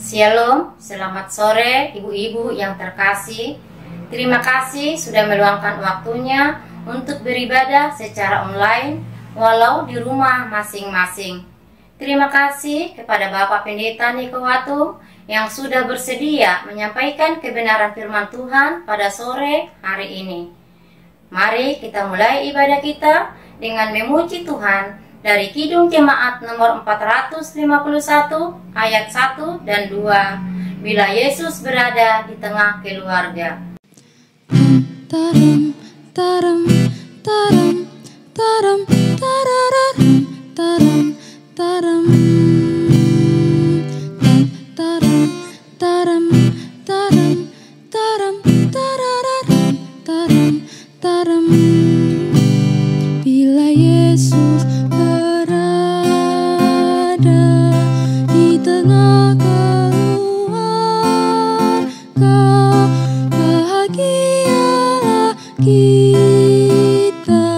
Shalom, selamat sore ibu-ibu yang terkasih. Terima kasih sudah meluangkan waktunya untuk beribadah secara online walau di rumah masing-masing. Terima kasih kepada Bapak Pendeta Niko Watung yang sudah bersedia menyampaikan kebenaran firman Tuhan pada sore hari ini. Mari kita mulai ibadah kita dengan memuji Tuhan dari Kidung Jemaat nomor 451 ayat 1 dan 2. Bila Yesus berada di tengah keluarga. Taram, taram, taram, taram, tarararam, taram, taram, taram, taram, taram, taram, tarararam, taram, taram. Bila Yesus berada di tengah keluarga, bahagialah kita,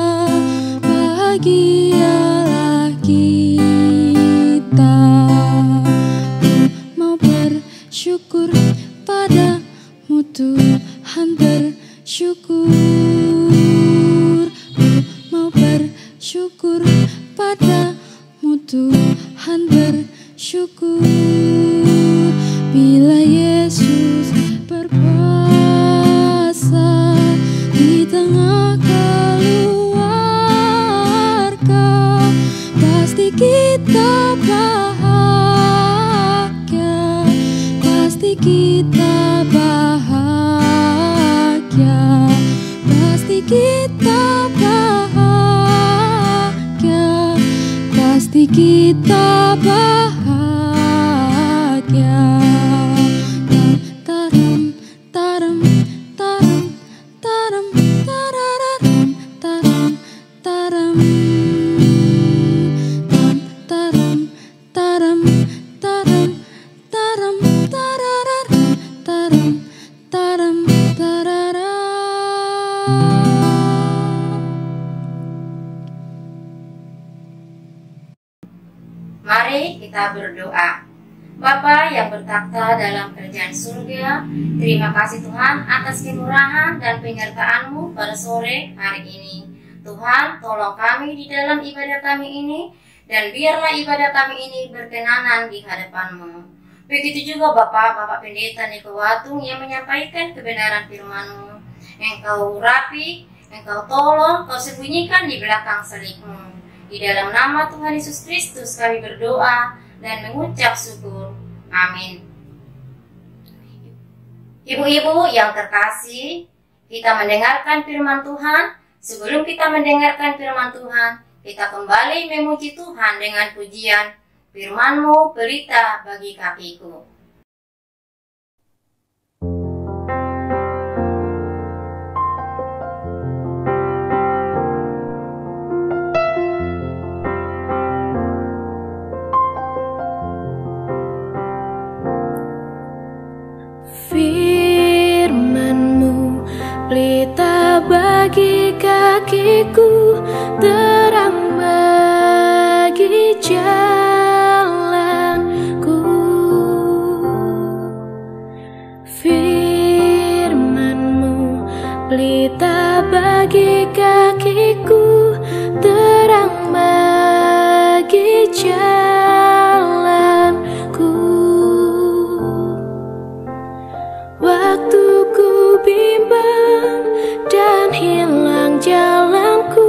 bahagialah kita. Mau bersyukur padamu Tuhan, bersyukur. Mau bersyukur padamu Tuhan, bersyukur. Bila Yesus berkuasa di tengah keluarga, pasti kita bahagia, pasti kita bahagia, pasti kita bahagia, pasti kita bahagia. Taram, taram, taram, taram, tarararam, taram, taram, taram, taram, taram, taram, tarararam, taram, taram, tararam. Mari kita berdoa. Bapa yang bertakhta dalam kerajaan surga, terima kasih Tuhan atas kemurahan dan penyertaan-Mu pada sore hari ini. Tuhan, tolong kami di dalam ibadah kami ini, dan biarlah ibadah kami ini berkenanan di hadapan-Mu. Begitu juga Bapak Pendeta Niko Watung yang menyampaikan kebenaran firman-Mu. Engkau rapi, Engkau tolong, Kau sembunyikan di belakang salib-Mu. Di dalam nama Tuhan Yesus Kristus kami berdoa dan mengucap syukur. Amin. Ibu-ibu yang terkasih, kita mendengarkan firman Tuhan. Sebelum kita mendengarkan firman Tuhan, kita kembali memuji Tuhan dengan pujian, firman-Mu pelita bagi kakiku. Firman-Mu pelita bagi kakiku, terang bagi jalanku. Firman-Mu pelita bagi kakiku, terang bagi jalanku. Waktu ku bimbang dan hilang jalanku,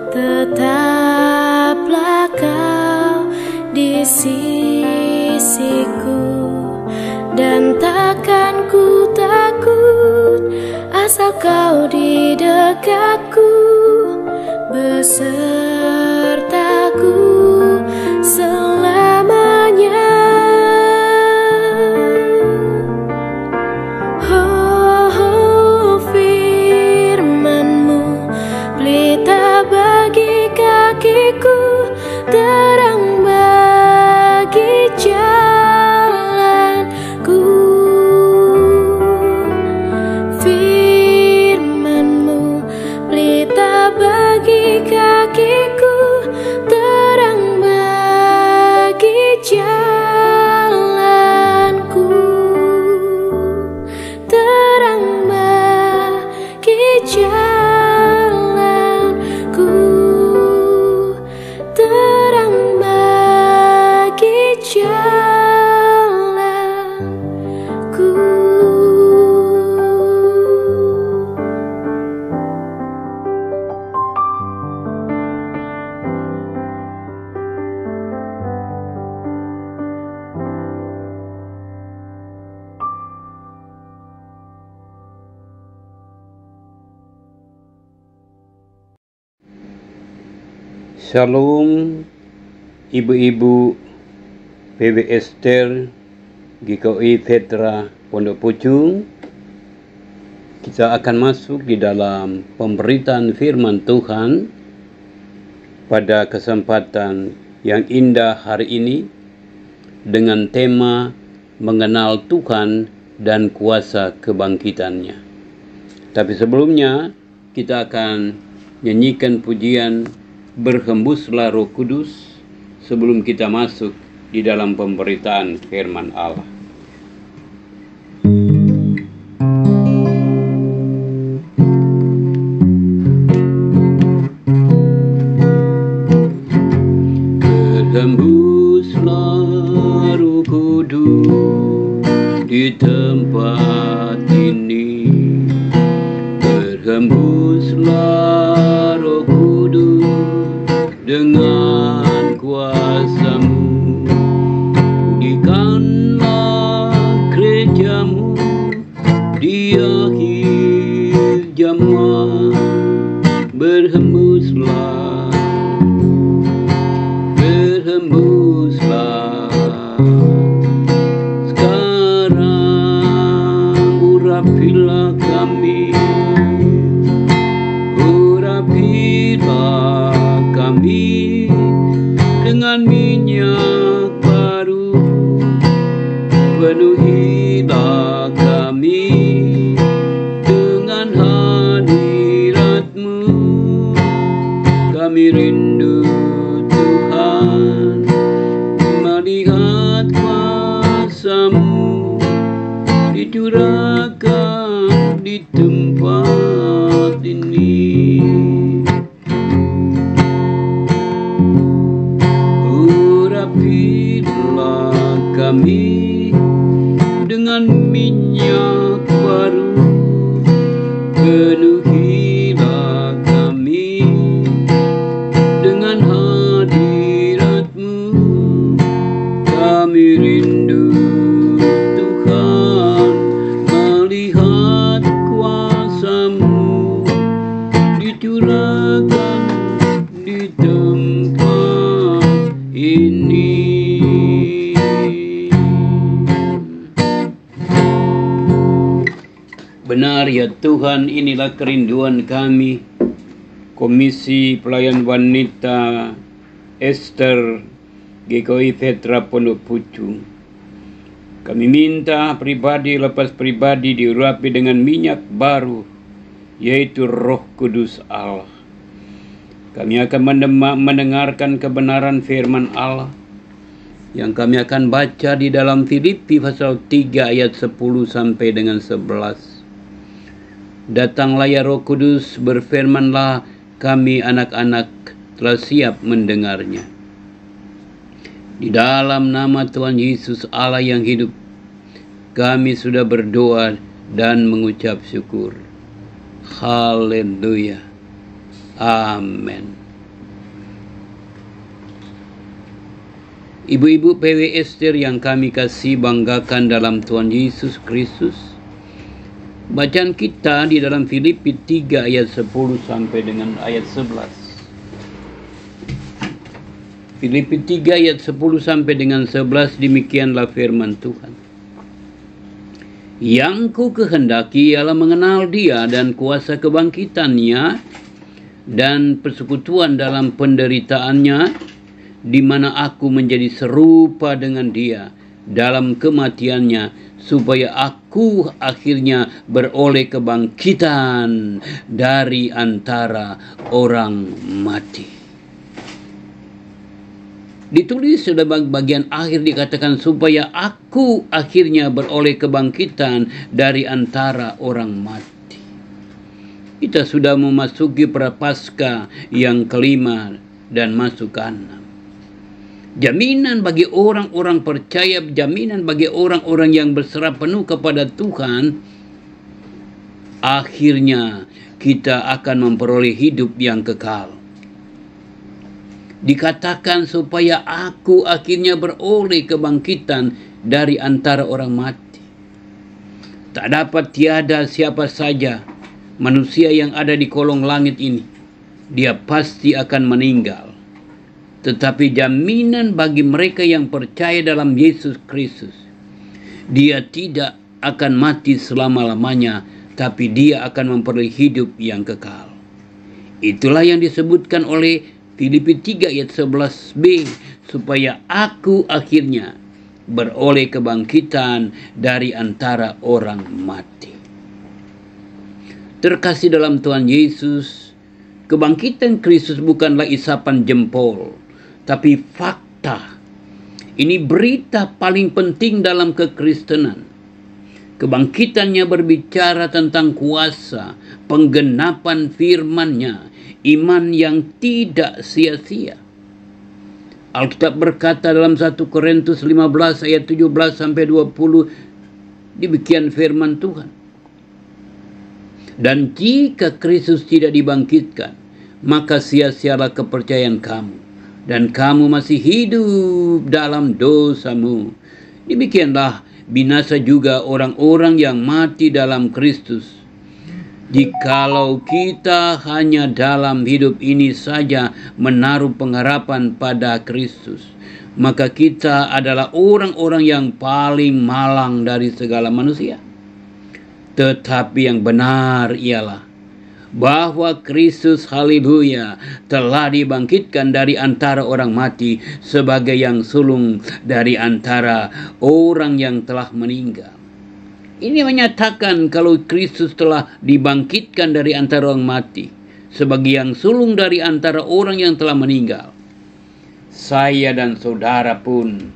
tetaplah Kau di sisiku. Dan takkan ku takut asal Kau di dekatku, besertaku selamanya. Kakiku, terang bagi jalanku. Firman-Mu pelita bagi kaki Shalom ibu-ibu PW Ester GKI Petra Pondok Pucung. Kita akan masuk di dalam pemberitaan firman Tuhan pada kesempatan yang indah hari ini dengan tema mengenal Tuhan dan kuasa kebangkitannya. Tapi sebelumnya kita akan nyanyikan pujian Berhembuslah Roh Kudus sebelum kita masuk di dalam pemberitaan firman Allah. Berhembuslah Roh Kudus di tempat ini. Berhembuslah Roh Kudus dengan kuasa-Mu, pulihkanlah gereja-Mu di akhir zaman. Berhembuslah, berhembuslah sekarang, urapilah kami, urapilah kami dengan minyak baru, penuhilah kami dengan hadirat-Mu. Kami rindu Tuhan melihat kuasa-Mu dicurahkan di tempat ini. Urapilah kami dengan minyak baru, penuhilah kami dengan hadirat-Mu. Kami rindu Tuhan melihat kuasa-Mu dicurahkan di tempat ini. Benar ya Tuhan, inilah kerinduan kami, Komisi Pelayan Wanita Ester GKI Petra Pondok Pucung. Kami minta pribadi lepas pribadi diurapi dengan minyak baru, yaitu Roh Kudus Allah. Kami akan mendengarkan kebenaran firman Allah yang kami akan baca di dalam Filipi pasal 3 ayat 10 sampai dengan 11. Datanglah ya Roh Kudus, berfirmanlah, kami anak-anak telah siap mendengarnya. Di dalam nama Tuhan Yesus Allah yang hidup, kami sudah berdoa dan mengucap syukur. Haleluya. Amin. Ibu-ibu PW Ester yang kami kasih banggakan dalam Tuhan Yesus Kristus, bacaan kita di dalam Filipi 3 ayat 10 sampai dengan ayat 11. Filipi 3 ayat 10 sampai dengan 11, demikianlah firman Tuhan. Yang ku kehendaki ialah mengenal Dia dan kuasa kebangkitannya dan persekutuan dalam penderitaannya, di mana aku menjadi serupa dengan Dia dalam kematiannya, supaya aku akhirnya beroleh kebangkitan dari antara orang mati. Ditulis pada bagian akhir dikatakan supaya aku akhirnya beroleh kebangkitan dari antara orang mati. Kita sudah memasuki prapaskah yang kelima dan masuk ke 6. Jaminan bagi orang-orang percaya, jaminan bagi orang-orang yang berserah penuh kepada Tuhan, akhirnya kita akan memperoleh hidup yang kekal. Dikatakan supaya aku akhirnya beroleh kebangkitan dari antara orang mati. Tak dapat tiada siapa saja manusia yang ada di kolong langit ini, dia pasti akan meninggal. tetapi jaminan bagi mereka yang percaya dalam Yesus Kristus. Dia tidak akan mati selama-lamanya, tapi dia akan memperoleh hidup yang kekal. Itulah yang disebutkan oleh Filipi 3 ayat 11b, supaya aku akhirnya beroleh kebangkitan dari antara orang mati. Terkasih dalam Tuhan Yesus, kebangkitan Kristus bukanlah isapan jempol, tapi fakta. Ini berita paling penting dalam kekristenan. Kebangkitannya berbicara tentang kuasa, penggenapan firman-Nya, iman yang tidak sia-sia. Alkitab berkata dalam 1 Korintus 15 ayat 17-20, demikian firman Tuhan. Dan jika Kristus tidak dibangkitkan, maka sia-sialah kepercayaan kamu, dan kamu masih hidup dalam dosamu. Demikianlah binasa juga orang-orang yang mati dalam Kristus. Jikalau kita hanya dalam hidup ini saja menaruh pengharapan pada Kristus, maka kita adalah orang-orang yang paling malang dari segala manusia. Tetapi yang benar ialah bahwa Kristus, haleluya, telah dibangkitkan dari antara orang mati sebagai yang sulung dari antara orang yang telah meninggal. Ini menyatakan kalau Kristus telah dibangkitkan dari antara orang mati sebagai yang sulung dari antara orang yang telah meninggal. Saya dan saudara pun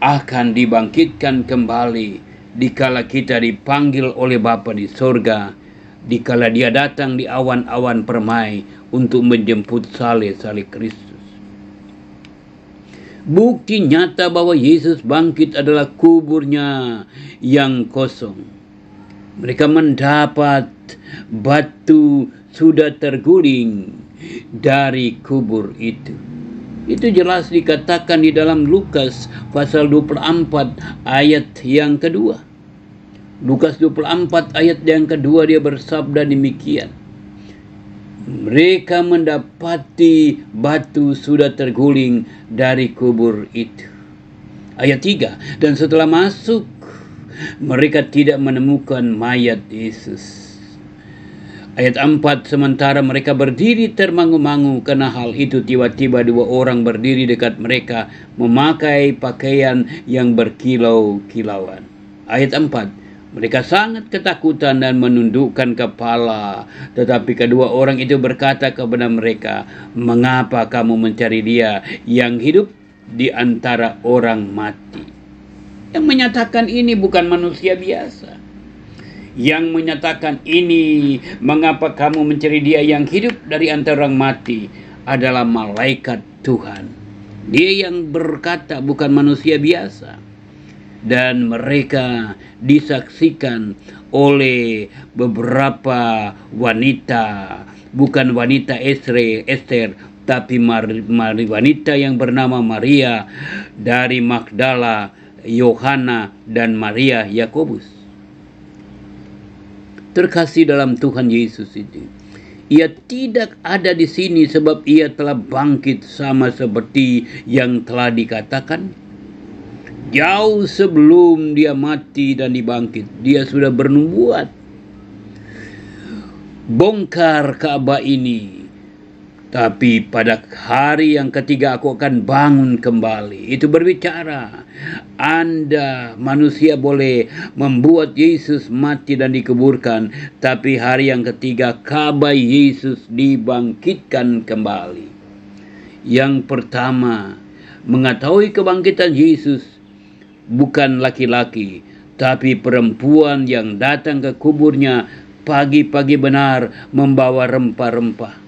akan dibangkitkan kembali dikala kita dipanggil oleh Bapa di sorga, dikala Dia datang di awan-awan permai untuk menjemput saleh-saleh Kristus. Bukti nyata bahwa Yesus bangkit adalah kuburnya yang kosong. Mereka mendapat batu sudah terguling dari kubur itu. Itu jelas dikatakan di dalam Lukas pasal 24 ayat yang kedua. Lukas 24 ayat yang kedua dia bersabda demikian. Mereka mendapati batu sudah terguling dari kubur itu. Ayat 3, dan setelah masuk, mereka tidak menemukan mayat Yesus. Ayat 4, sementara mereka berdiri termangu-mangu karena hal itu, tiba-tiba dua orang berdiri dekat mereka, memakai pakaian yang berkilau-kilauan. Ayat 4, mereka sangat ketakutan dan menundukkan kepala. Tetapi kedua orang itu berkata kepada mereka, mengapa kamu mencari Dia yang hidup di antara orang mati? Yang menyatakan ini bukan manusia biasa. Yang menyatakan ini, mengapa kamu mencari Dia yang hidup dari antara orang mati, adalah malaikat Tuhan. Dia yang berkata, bukan manusia biasa. Dan mereka disaksikan oleh beberapa wanita, bukan wanita Esther, tapi wanita yang bernama Maria dari Magdala, Yohana, dan Maria Yakobus. Terkasih dalam Tuhan Yesus itu, Ia tidak ada di sini sebab Ia telah bangkit sama seperti yang telah dikatakan. Jauh sebelum Dia mati dan dibangkit, Dia sudah bernubuat. Bongkar Ka'bah ini, tapi pada hari yang ketiga aku akan bangun kembali. Itu berbicara, Anda manusia boleh membuat Yesus mati dan dikuburkan, tapi hari yang ketiga Ka'bah Yesus dibangkitkan kembali. Yang pertama, mengetahui kebangkitan Yesus bukan laki-laki, tapi perempuan yang datang ke kuburnya pagi-pagi benar membawa rempah-rempah.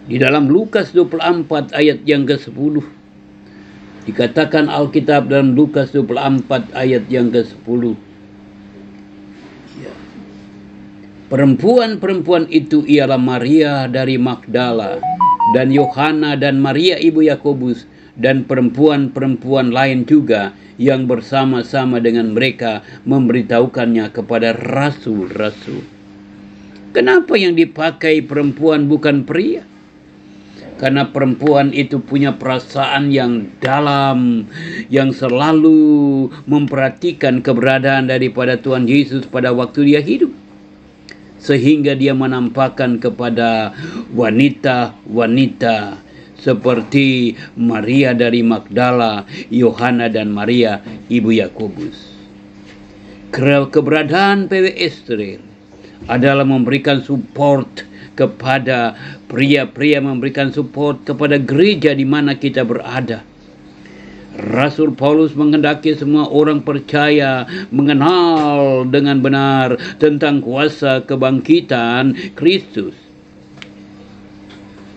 Di dalam Lukas 24 ayat yang ke-10, dikatakan Alkitab dalam Lukas 24 ayat yang ke-10. Perempuan-perempuan itu ialah Maria dari Magdala, dan Yohana, dan Maria ibu Yakobus, dan perempuan-perempuan lain juga yang bersama-sama dengan mereka memberitahukannya kepada rasul-rasul. Kenapa yang dipakai perempuan bukan pria? Karena perempuan itu punya perasaan yang dalam, yang selalu memperhatikan keberadaan daripada Tuhan Yesus pada waktu dia hidup. Sehingga dia menampakkan kepada wanita-wanita seperti Maria dari Magdala, Yohana dan Maria, ibu Yakobus. Keberadaan PW Esther adalah memberikan support kepada pria-pria, memberikan support kepada gereja di mana kita berada. Rasul Paulus menghendaki semua orang percaya mengenal dengan benar tentang kuasa kebangkitan Kristus.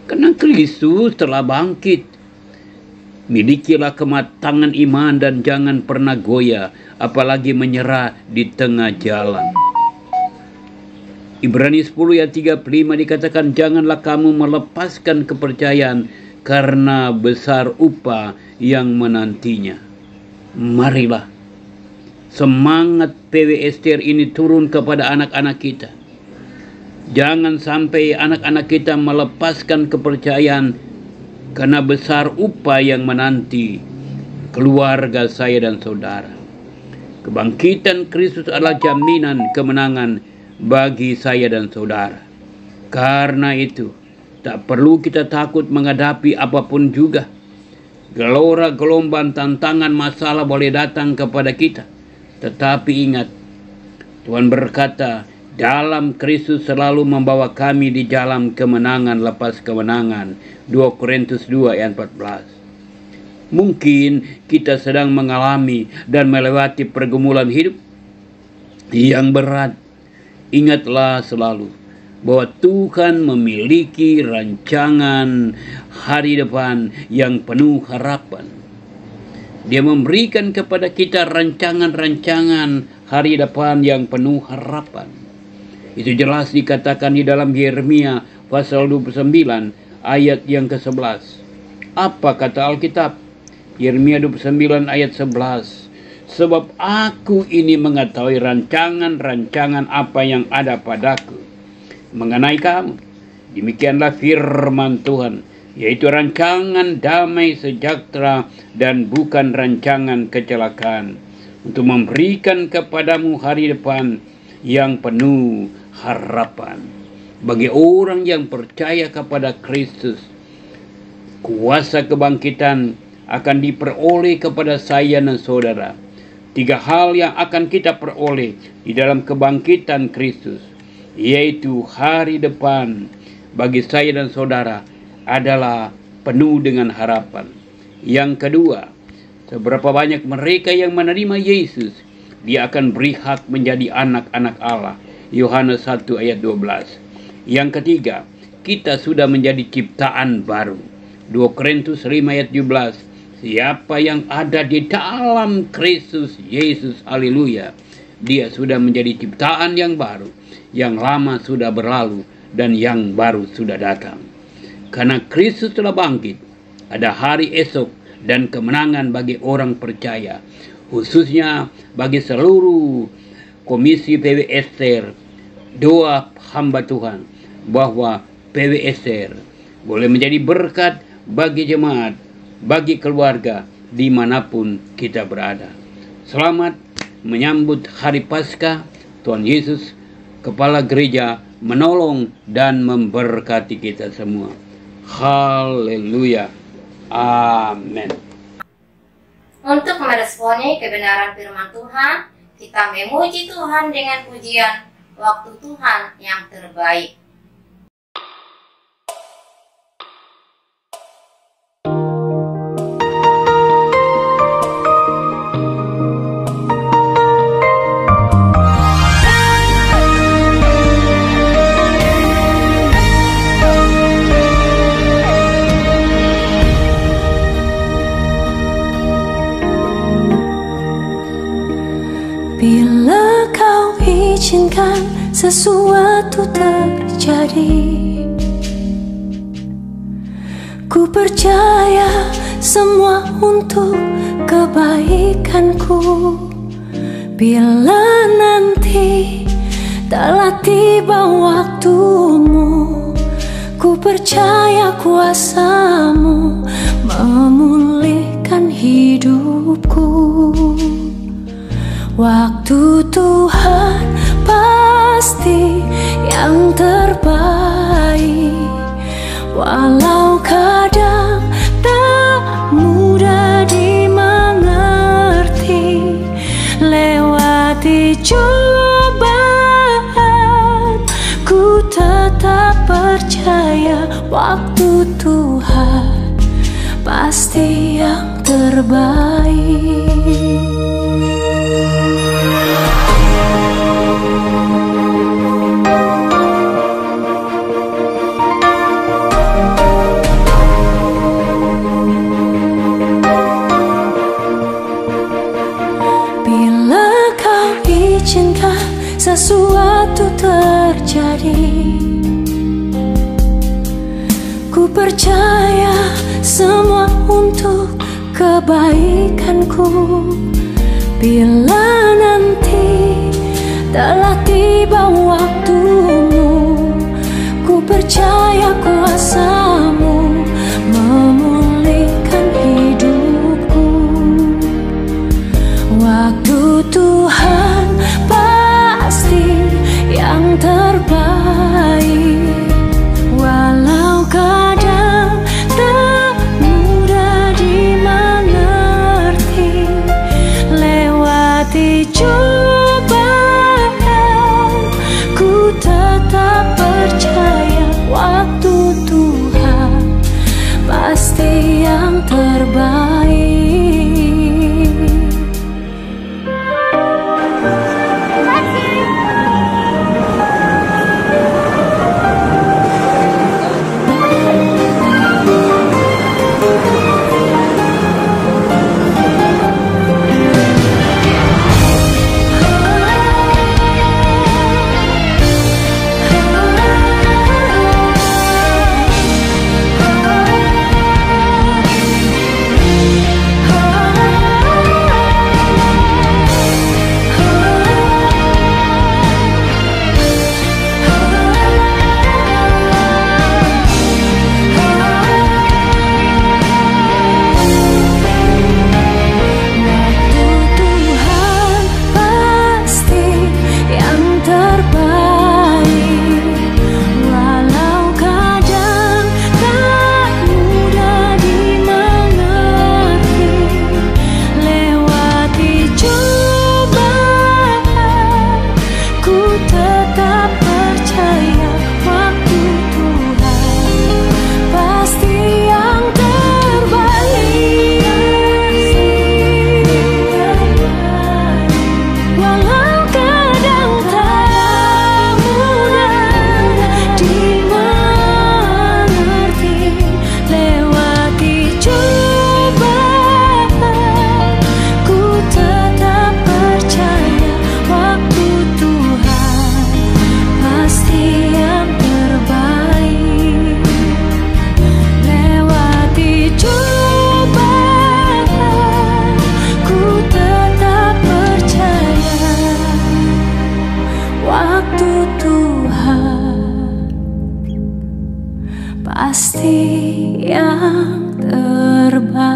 Karena Kristus telah bangkit. Milikilah kematangan iman dan jangan pernah goyah, apalagi menyerah di tengah jalan. Ibrani 10 ayat 35 dikatakan, janganlah kamu melepaskan kepercayaan karena besar upah yang menantinya. Marilah semangat PW Esther ini turun kepada anak-anak kita. Jangan sampai anak-anak kita melepaskan kepercayaan karena besar upah yang menanti keluarga saya dan saudara. Kebangkitan Kristus adalah jaminan kemenangan bagi saya dan saudara. Karena itu, tak perlu kita takut menghadapi apapun juga. Gelora, gelombang, tantangan, masalah boleh datang kepada kita. Tetapi ingat, Tuhan berkata, dalam Kristus selalu membawa kami di jalan kemenangan lepas kemenangan. 2 Korintus 2 ayat 14. Mungkin kita sedang mengalami dan melewati pergumulan hidup yang berat. Ingatlah selalu bahwa Tuhan memiliki rancangan hari depan yang penuh harapan. Dia memberikan kepada kita rancangan-rancangan hari depan yang penuh harapan. Itu jelas dikatakan di dalam Yeremia pasal 29 ayat yang ke-11. Apa kata Alkitab? Yeremia 29 ayat 11. Sebab aku ini mengetahui rancangan-rancangan apa yang ada padaku mengenai kamu. Demikianlah firman Tuhan, yaitu rancangan damai sejahtera dan bukan rancangan kecelakaan, untuk memberikan kepadamu hari depan yang penuh harapan. Bagi orang yang percaya kepada Kristus, kuasa kebangkitan akan diperoleh kepada saya dan saudara. 3 hal yang akan kita peroleh di dalam kebangkitan Kristus, yaitu hari depan bagi saya dan saudara adalah penuh dengan harapan. Yang kedua, seberapa banyak mereka yang menerima Yesus, dia akan beri hak menjadi anak-anak Allah. Yohanes 1 ayat 12. Yang ketiga, kita sudah menjadi ciptaan baru. 2 Korintus 5 ayat 17. Siapa yang ada di dalam Kristus Yesus, haleluya, dia sudah menjadi ciptaan yang baru. Yang lama sudah berlalu dan yang baru sudah datang. Karena Kristus telah bangkit, ada hari esok dan kemenangan bagi orang percaya. Khususnya bagi seluruh komisi PW Esther. Doa hamba Tuhan bahwa PW Esther boleh menjadi berkat bagi jemaat, bagi keluarga dimanapun kita berada. Selamat menyambut hari Paskah. Tuhan Yesus, Kepala Gereja, menolong dan memberkati kita semua. Haleluya. Amin. Untuk meresponi kebenaran firman Tuhan, kita memuji Tuhan dengan pujian waktu Tuhan yang terbaik. Bila kau izinkan sesuatu terjadi, ku percaya semua untuk kebaikanku. Bila nanti telah tiba waktumu, Ku percaya kuasa-Mu memulihkan hidupku. Waktu Tuhan pasti yang terbaik, walau kadang tak mudah dimengerti. Lewati cobaan, ku tetap percaya waktu Tuhan pasti yang terbaik. Bila Kau izinkan sesuatu terjadi, ku percaya semua untuk kebaikanku. Bila nanti telah tiba waktumu, ku percaya kuasa-Mu memulihkan hidupku. Waktu Tuhan pasti yang terbaik, walau kadang tak mudah dimengerti. Lewati cobaan, ku tetap percaya waktu Tuhan pasti yang terbaik. Pasti yang terbaik.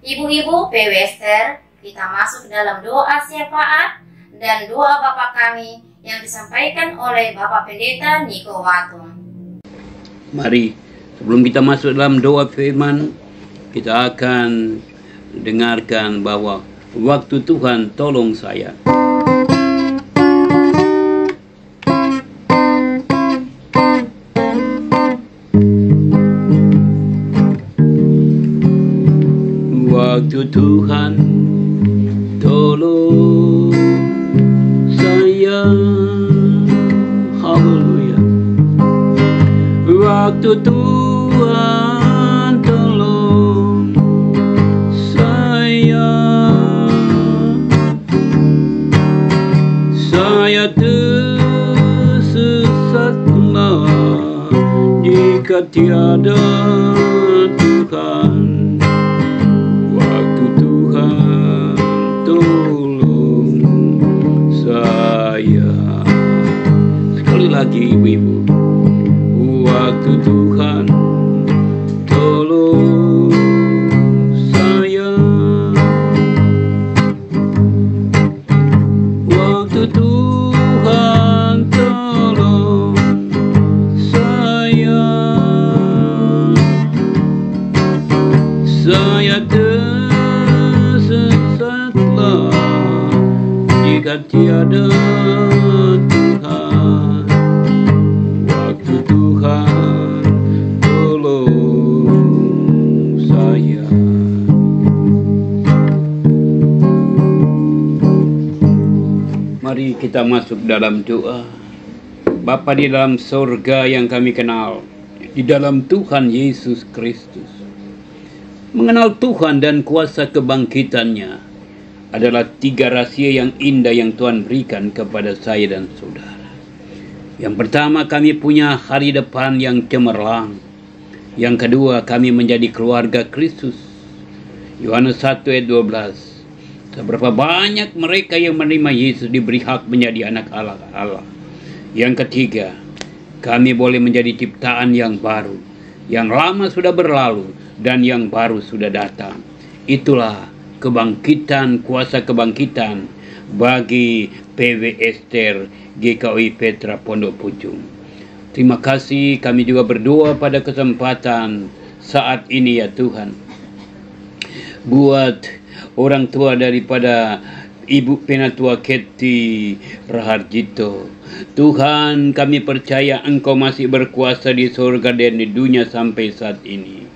Ibu-ibu PW Ester, kita masuk dalam doa syafaat dan doa Bapa kami yang disampaikan oleh Bapak Pendeta Niko Watung. Mari, sebelum kita masuk dalam doa firman, kita akan dengarkan bahwa waktu Tuhan tolong saya. Waktu Tuhan tolong saya, haleluya. Waktu Tuhan tolong saya tersesatlah jika tiada Tuhan. Waktu Tuhan tolong saya. Sekali lagi ibu-ibu, waktu Tuhan tolong saya. Waktu Tuhan tolong saya. Saya tersesatlah jika tiada Tuhan. Waktu Tuhan tolong saya. Mari kita masuk dalam doa. Bapa di dalam sorga yang kami kenal, di dalam Tuhan Yesus Kristus. Mengenal Tuhan dan kuasa kebangkitannya adalah 3 rahasia yang indah yang Tuhan berikan kepada saya dan saudara. Yang pertama, kami punya hari depan yang cemerlang. Yang kedua, kami menjadi keluarga Kristus. Yohanes 1 ayat 12. Seberapa banyak mereka yang menerima Yesus diberi hak menjadi anak Allah. Yang ketiga, kami boleh menjadi ciptaan yang baru. Yang lama sudah berlalu dan yang baru sudah datang. Itulah kebangkitan, kuasa kebangkitan bagi PW Ester GKI Petra Pondok Pucung. Terima kasih, kami juga berdoa pada kesempatan saat ini ya Tuhan, buat orang tua daripada Ibu Penatua Keti Raharjito. Tuhan, kami percaya Engkau masih berkuasa di surga dan di dunia sampai saat ini.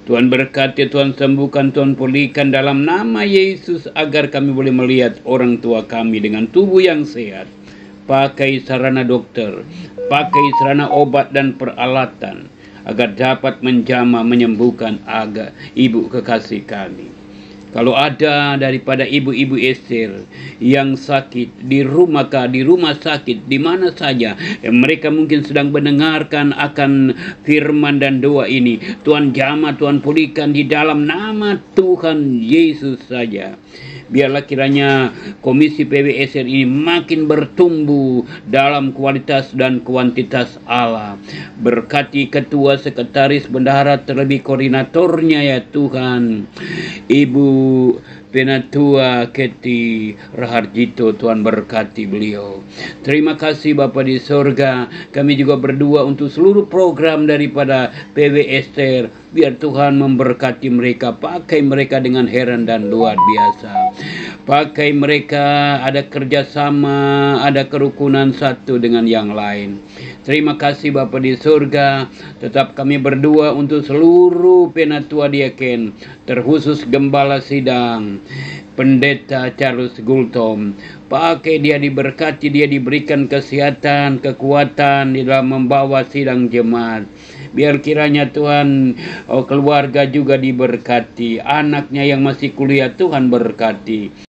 Tuhan berkati, Tuhan sembuhkan, Tuhan pulihkan dalam nama Yesus, agar kami boleh melihat orang tua kami dengan tubuh yang sehat. Pakai sarana dokter, pakai sarana obat dan peralatan, agar dapat menjamah menyembuhkan agar ibu kekasih kami. Kalau ada daripada ibu-ibu Ester yang sakit di rumah sakit, di mana saja, mereka mungkin sedang mendengarkan akan firman dan doa ini, Tuhan jamah, Tuhan pulihkan di dalam nama Tuhan Yesus saja. Biarlah kiranya Komisi PWSR ini makin bertumbuh dalam kualitas dan kuantitas Allah. Berkati ketua, sekretaris, bendahara, terlebih koordinatornya ya Tuhan, Ibu Penatua Keti Raharjito, Tuhan berkati beliau. Terima kasih Bapa di sorga. Kami juga berdoa untuk seluruh program daripada PW Ester. Biar Tuhan memberkati mereka, pakai mereka dengan heran dan luar biasa. Pakai mereka, ada kerjasama, ada kerukunan satu dengan yang lain. Terima kasih Bapa di surga. Tetap kami berdoa untuk seluruh penatua diaken, terkhusus gembala sidang, Pendeta Charles Gultom. Pakai dia, diberkati dia, diberikan kesehatan, kekuatan di dalam membawa sidang jemaat. Biar kiranya Tuhan, keluarga juga diberkati, anaknya yang masih kuliah Tuhan berkati.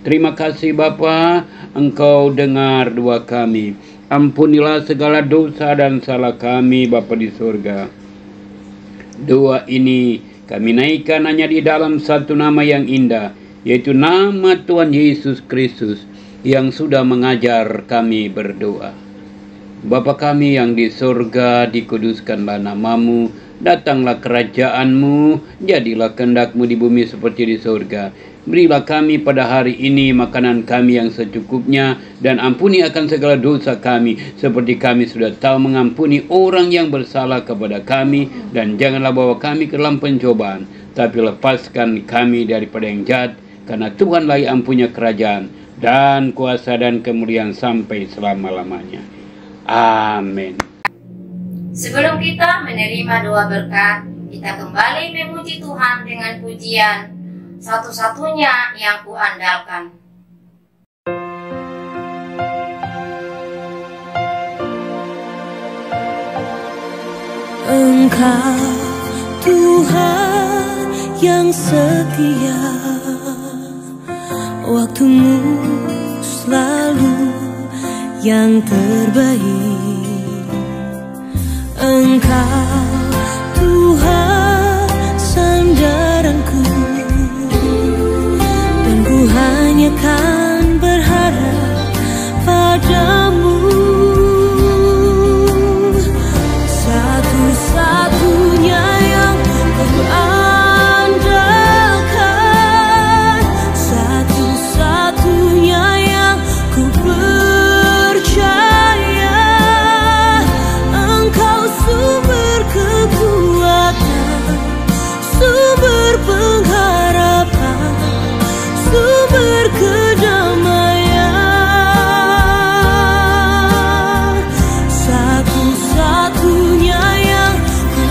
Terima kasih Bapa, Engkau dengar doa kami. Ampunilah segala dosa dan salah kami Bapa di surga. Doa ini kami naikkan hanya di dalam satu nama yang indah, yaitu nama Tuhan Yesus Kristus yang sudah mengajar kami berdoa. Bapa kami yang di surga, dikuduskanlah namamu, datanglah kerajaan-Mu, jadilah kehendak-Mu di bumi seperti di surga. Berilah kami pada hari ini makanan kami yang secukupnya, dan ampuni akan segala dosa kami, seperti kami sudah tahu mengampuni orang yang bersalah kepada kami. Dan janganlah bawa kami ke dalam pencobaan, tapi lepaskan kami daripada yang jahat, karena Tuhanlah yang punya kerajaan, dan kuasa dan kemuliaan sampai selama-lamanya. Amin. Sebelum kita menerima doa berkat, kita kembali memuji Tuhan dengan pujian satu-satunya yang kuandalkan. Engkau Tuhan yang setia, waktumu selalu yang terbaik. Engkau Tuhan sandaranku, dan ku hanya kan berharap padamu. Satu-satunya yang ku andalkan, satu-satunya yang ku percaya. Engkau sumber kekuatan, sumber pengharapan, sumber kedamaian. Satu-satunya yang ku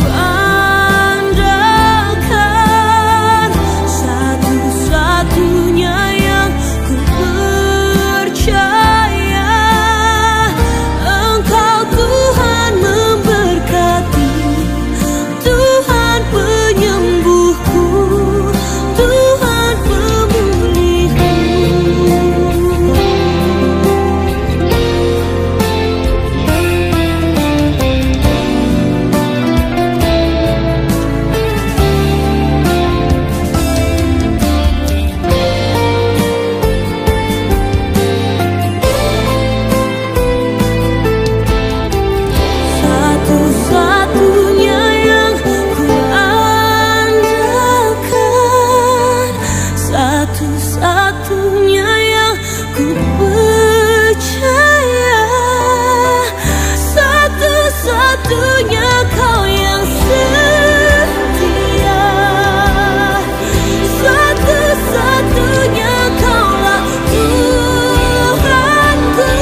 andalkan, satu-satunya yang ku percaya. Engkau Tuhan memberkati, Tuhan penyembuhku, Tuhan pemulihku. Satu-satunya yang ku andalkan, satu-satunya yang ku percaya. Satu-satunya Kau yang setia, satu-satunya Kaulah Tuhanku.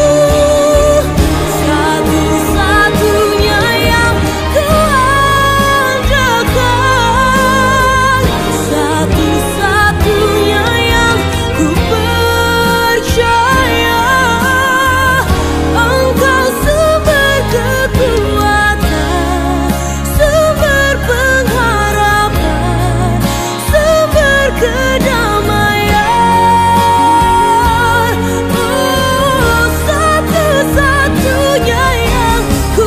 Satu-satunya yang ku andalkan, satu-satunya yang ku percaya. Engkau sumber kekuatan, sumber pengharapan, sumber kedamaian. Oh, satu-satunya yang ku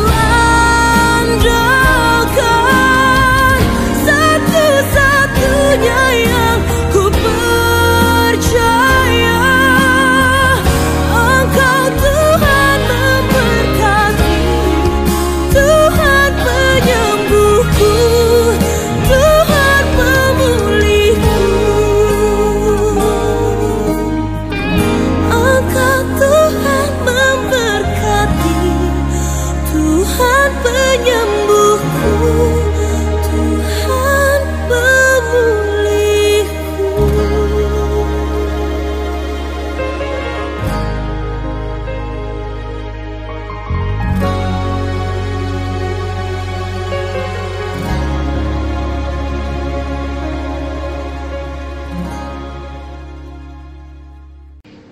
andalkan, satu-satunya yang ku percaya. Engkau Tuhan memberkati, Tuhan penyembuhku, Tuhan pemulihku. Engkau Tuhan memberkati, Tuhan penyembuhku, Tuhan pemulihku.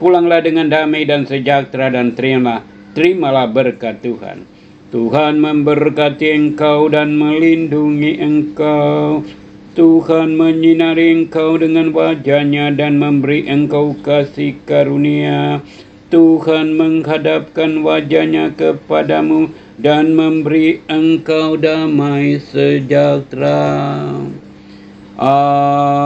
Pulanglah dengan damai dan sejahtera, dan terimalah berkat Tuhan. Tuhan memberkati engkau dan melindungi engkau. Tuhan menyinari engkau dengan wajah-Nya dan memberi engkau kasih karunia. Tuhan menghadapkan wajah-Nya kepadamu dan memberi engkau damai sejahtera. Amin.